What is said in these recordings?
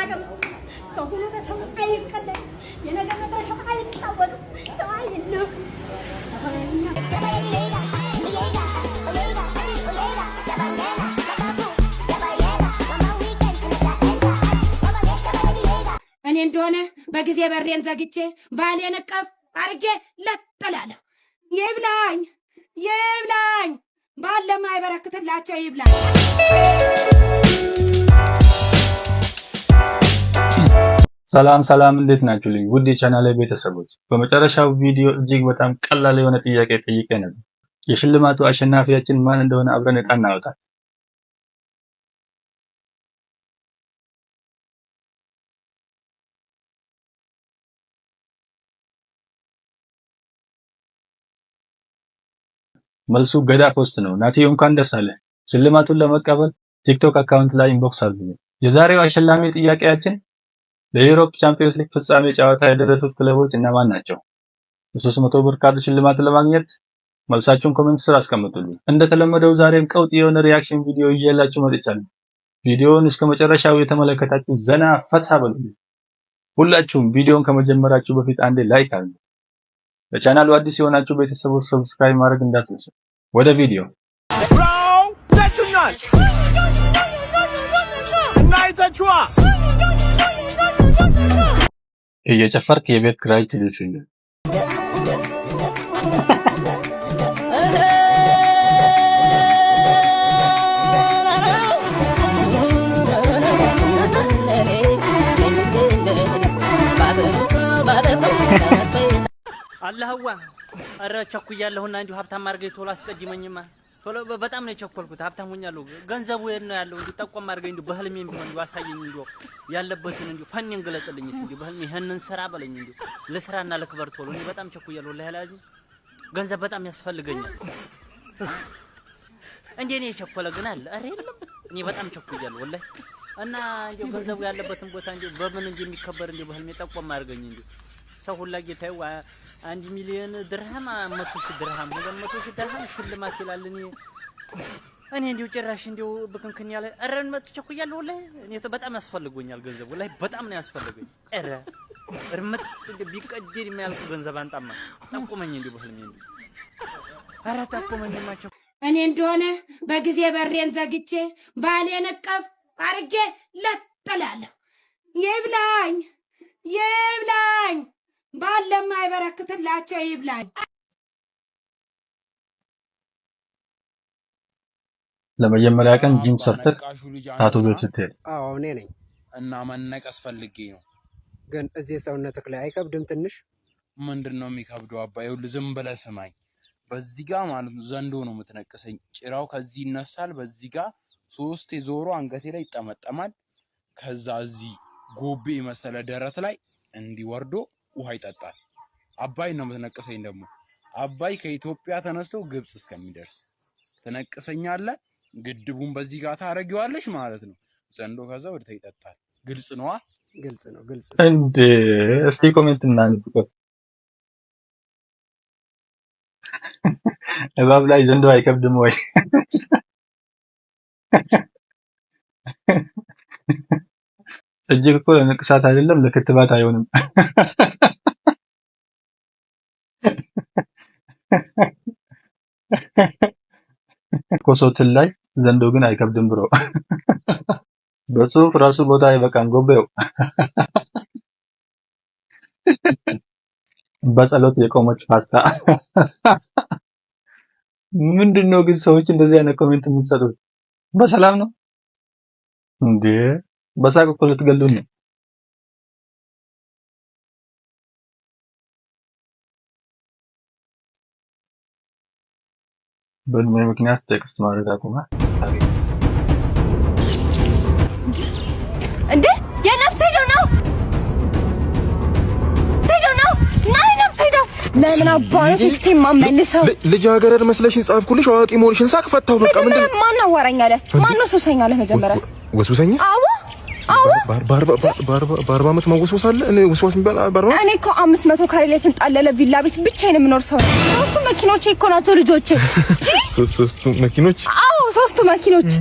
አናውቅም። ሰው ሁሉ በሰው አይቀለድ የነገር መድረሻ አይታወቅም። ሰው አይነቅ እኔ እንደሆነ በጊዜ በሬን ዘግቼ ባሌን እቀፍ አርጌ ለጥላለሁ። ይብላኝ ይብላኝ ባለ ማይበረክትላቸው ይብላኝ። ሰላም ሰላም፣ እንዴት ናችሁ? ልጅ ውድ የቻናሌ ቤተሰቦች፣ በመጨረሻው ቪዲዮ እጅግ በጣም ቀላል የሆነ ጥያቄ ጠይቄ ነበር። የሽልማቱ አሸናፊያችን ማን እንደሆነ አብረን ዕጣ እናወጣለን። መልሱ ገዳ ፖስት ነው። ናቲዮ እንኳን ደስ አለ። ሽልማቱን ለመቀበል ቲክቶክ አካውንት ላይ ኢንቦክስ አድርጉ። የዛሬው አሸላሚ ጥያቄያችን ለዩሮፕ ቻምፒዮንስ ሊግ ፍጻሜ ጨዋታ የደረሱት ክለቦች እነማን ናቸው? የ300 ብር ካርድ ሽልማት ለማግኘት መልሳችሁን ኮሜንት ስር አስቀምጡልኝ። እንደተለመደው ዛሬም ቀውጥ የሆነ ሪአክሽን ቪዲዮ ይዤላችሁ መጥቻለሁ። ቪዲዮውን እስከ መጨረሻው የተመለከታችሁ ዘና ፈታ በሉ። ሁላችሁም ቪዲዮውን ከመጀመራችሁ በፊት አንዴ ላይክ አድርጉ። ለቻናሉ አዲስ የሆናችሁ ቤተሰቦች ሰብስክራይብ ማድረግ እንዳትረሱ። ወደ ቪዲዮ እየጨፈርክ የቤት ኪራይ ትልሽልኝ። አላህዋ አረ ቸኩያለሁና እንዲሁ ሀብታም አድርገኝ ቶሎ አስቀድመኝማ። ቶሎ በጣም ነው የቸኮልኩት። ሀብታም ሆኛለሁ። ገንዘቡ የት ነው ያለው? እንዲሁ ጠቆም አድርገኝ፣ እንዲሁ በህልሜም ቢሆን እንዲሁ አሳየኝ፣ እንዲሁ ያለበትን እንዲሁ ፈኔን ገለጥልኝስ፣ እንዲሁ በህልሜ ይሄንን ስራ በለኝ፣ እንዲሁ ለስራና ለክበር ቶሎ። እኔ በጣም ቸኩያለሁ። ወላሂ ላዚም ገንዘብ በጣም ያስፈልገኛል። እንዴ እኔ የቸኮለ ግን አለ? አረ የለም፣ እኔ በጣም ቸኩያለሁ ወላሂ። እና እንዲሁ ገንዘቡ ያለበትን ቦታ እንዲሁ በምን እንደሚከበር እንዲሁ በህልሜ ጠቆም አድርገኝ እንዲሁ ሰው ሁላ ጌታዬ 1 ሚሊዮን ድርሃም 100,000 ድርሃም 200,000 ድርሃም ሽልማት ይላል። እኔ እንዲሁ ጭራሽ እንዲሁ ብክንክን ያለ አረን መጥቼ እኮያለሁ። ወላሂ እኔ በጣም ያስፈልገኛል ገንዘብ፣ ወላሂ በጣም ነው ያስፈልገኝ። አረ እርምጥ ቢቀድር የሚያልቁ ገንዘብ አንጣማ ጠቁመኝ እንዲሁ በህልሜ እንዲሁ አረ ጠቁመኝ ማቸው። እኔ እንደሆነ በጊዜ በሬን ዘግቼ ባሌን እቀፍ አርጌ ለጥላለሁ። ይብላኝ ይብላኝ ባለም አይበረክትላቸው ይብላኝ። ለመጀመሪያ ቀን ጂም ሰርተህ ታቱ ቤት ስትሄድ? አዎ እኔ ነኝ። እና መነቀስ ፈልጌ ነው። ግን እዚህ ሰውነትህ ላይ አይከብድም ትንሽ? ምንድነው የሚከብደው? አባ ይኸውልህ ዝም ብለህ ስማኝ። በዚህ ጋር ማለት ነው ዘንዶ ነው የምትነቅሰኝ። ጭራው ከዚህ ይነሳል፣ በዚህ ጋር 3 ዞሮ አንገቴ ላይ ይጠመጠማል። ከዛ እዚህ ጎቤ መሰለ ደረት ላይ እንዲወርዶ ውሃ ይጠጣል። አባይ ነው የምትነቅሰኝ። ደግሞ አባይ ከኢትዮጵያ ተነስቶ ግብጽ እስከሚደርስ ትነቅሰኛለህ። ግድቡን በዚህ ጋር ታረጊዋለሽ ማለት ነው። ዘንዶ ከዛ ወደ ይጠጣል። ግልጽ ነው። ግልጽ ነው። ግልጽ እንዴ! እስቲ ኮሜንት እናንብብ። እባብ ላይ ዘንዶ አይከብድም ወይ? እጅግ እኮ ለንቅሳት አይደለም ለክትባት አይሆንም። ኮሶትን ላይ ዘንዶ ግን አይከብድም ብሮ። በጽሁፍ ራሱ ቦታ አይበቃም ጎበው። በጸሎት የቆመች ፓስታ። ምንድነው ግን ሰዎች እንደዚህ አይነት ኮሜንት የምትሰጡት? በሰላም ነው እንዴ? በሳቅ እኮ ልትገሉን ነው። በእድሜ ምክንያት ቴክስት ማድረግ አቁማ። እንዴ የነፍቴዶ ነው ለምን አባኑ ቴክስት የማመልሰው? ልጃገረድ መስለሽኝ ጻፍኩልሽ። አዋቂ መሆንሽን ሳቅ ፈታው። በቃ ምንድን ነው? ማን አወራኝ አለ? ማን ነው ሱሰኛ አለ? መጀመሪያ ወስውሰኛ? አዎ በአርባ ዓመት መወስወስ አለ? እኔ ወስዋስ የሚባል በአርባ እኔ እኮ 500 ካሬ ላይ ተንጣለለ ቪላ ቤት ብቻዬን የምኖር ሰው ነኝ። 3 መኪኖች እኮ ናቸው ልጆቼ። 3 መኪኖች? አዎ 3 መኪኖች።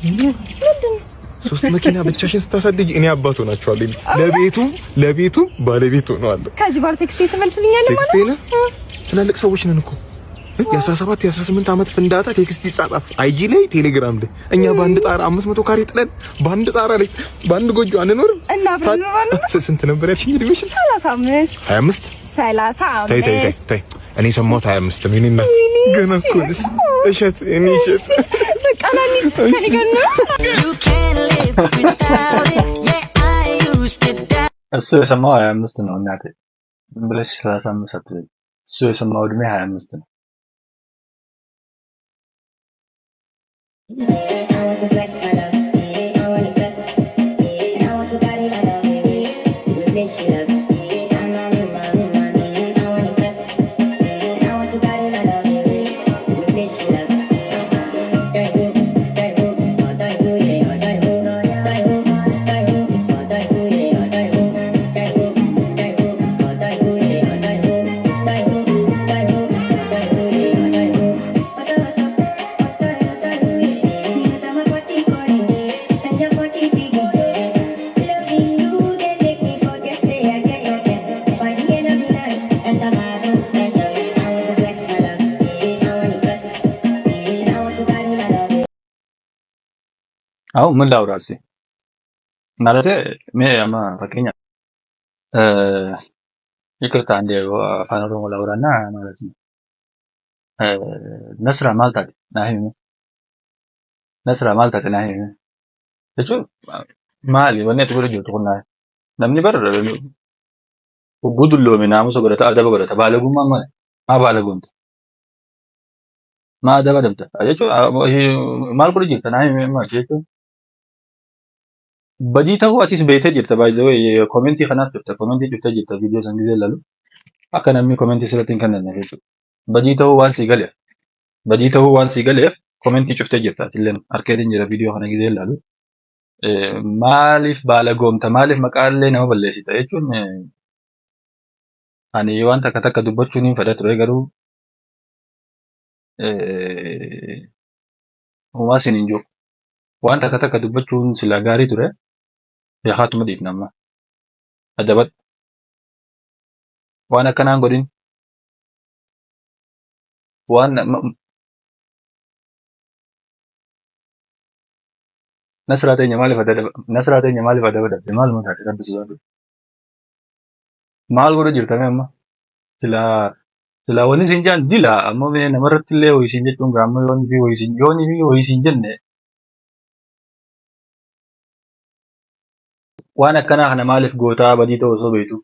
ምንድን ሶስት መኪና ብቻሽን ስታሳድጊ እኔ አባት ሆናችኋለሁ። ለቤቱ ባለቤት ሆነዋለሁ። ከዚህ በኋላ ቴክስት ትመልስልኛለህ ማለት ነው? ትላልቅ ሰዎች ነን እኮ የ17 የ18 ዓመት ፍንዳታ ቴክስት ይጻጻፍ አይጂ ላይ ቴሌግራም ላይ እኛ በአንድ ጣራ 500 ካሬ ጥለን በአንድ ጣራ ላይ በአንድ ጎጆ አንኖርም። እና ስንት ነበር ያልሽኝ እድሜሽ? 35 25 ተይ እኔ ሰማሁት 25 ነው። እኔና ገና እኮ ነሽ እሸት እኔ እሸት በቃ ናኒ ከኔ ጋር ነው። እሱ የሰማው 25 ነው። እናቴ ብለሽ 35 አትበይ። እሱ የሰማው እድሜ 25 ነው። አሁን ምን ላውራ እስኪ ማለት አማ ፈቀኛ ይቅርታ እንደ አፋን ኦሮሞ ላውራና ማለት ነው። ነስራ ማልታት ናሂ እቹ ማሊ ወኔ ተጎረጆ ተቆና namni bar gudullo minamu so godata adaba godata balagumma ma balagumta ma adaba damta ajecho mal godo jirta nahi ma jecho badi tahu atis bete jirta by the way commenti khanat jirta commenti jirta video sangize lalu akka namni commenti siratin kanna jecho badi tahu wan sigale commenti cufte jirta tillen arkedin jira video kana gize lalu maaliif balagomta maaliif maqaalee nama balleessita jechuun ani waan takka dubbachuun hin fedha ture garuu humaasin hin jiru waan takka dubbachuun sila gaarii ture yaakaatuma dhiifnamma ajabat waan akkanaan godhin waan nasraatenya maaliif adaba dabde maal mataate dabbisiisaa maal godha jirtame amma sila wani isin jaan dila ammoo namarratti illee ho'isin jechuun gaamma yoon fi ho'isin jenne waan akkanaa kana maaliif gootaa badii ta'u osoo beektu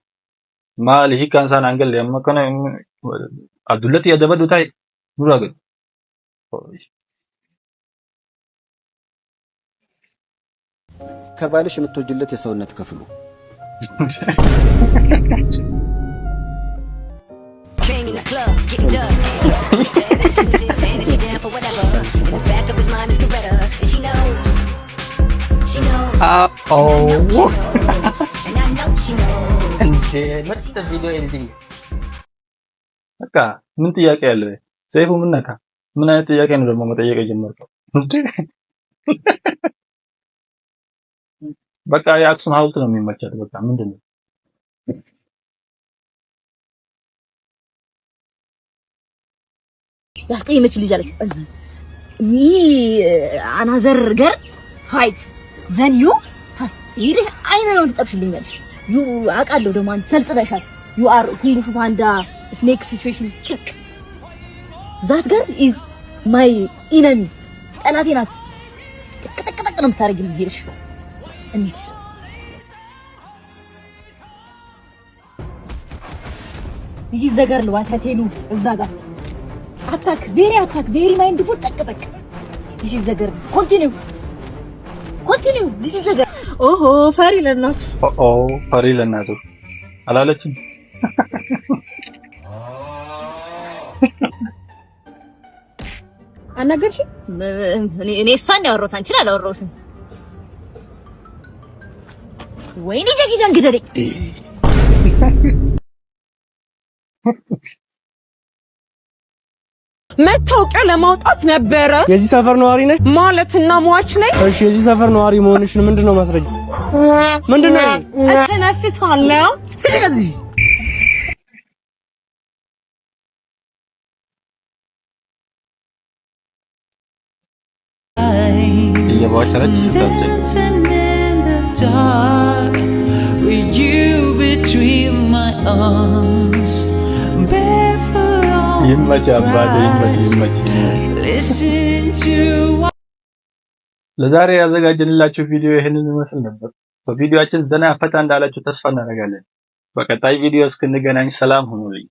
maali hiikkaan isaan hangalle amma kana abdullatti adabaddu taa'e duraa gadu ከባልሽ የምትወጂለት የሰውነት ክፍሉ በቃ ምን ጥያቄ ያለ ሰይፉ ምን ነካ? ምን አይነት ጥያቄ ነው ደግሞ መጠየቅ የጀመርከው? በቃ የአክሱም ሐውልት ነው የሚመቻት። በቃ ምንድነው ያስቀየመች ልጅ አለች ሚ አናዘር ገር ፋይት ዘን ዩ ይሄ አይነ ነው ተጠብሽልኛል ዩ አቃለው ደግሞ አንተ ሰልጥነሻል ዩ አር ኩንግ ፉ ፓንዳ ስኔክ ሲቹዌሽን ቸክ ዛት ገር ኢዝ ማይ ኢነሚ ጠላቴ ናት። ተቀጠቀጠቅ ነው የምታረጊው ይሄሽ እንዴ ይህ ዘገር ነው አታቴሉ እዛ ጋር አታክ ቬሪ ማይንድ ፉል ተቀበቅ ይህ ዘገር ኮንቲኒው ይህ ዘገር ኦሆ ፈሪ ለናቱ አላለችም። አናገርሽ እኔ እሷን ያወራሁት አንቺን አላወራሁሽም። ወይኔ ጀጊዛን ግደለኝ መታወቂያ ለማውጣት ነበረ። የዚህ ሰፈር ነዋሪ ነሽ ማለትና ሟች ነኝ። እሺ የዚህ ሰፈር ነዋሪ መሆንሽን ምንድነው ማስረጃ? ምንድነው? እተነፍሳለሁ። ስለዚህ እየባቻለች ስታዘኝ ይመች አባቴ ይመች። ለዛሬ ያዘጋጀንላችሁ ቪዲዮ ይሄንን ይመስል ነበር። በቪዲዮአችን ዘና ፈታ እንዳላችሁ ተስፋ እናደርጋለን። በቀጣይ ቪዲዮ እስክንገናኝ ሰላም ሁኑልኝ።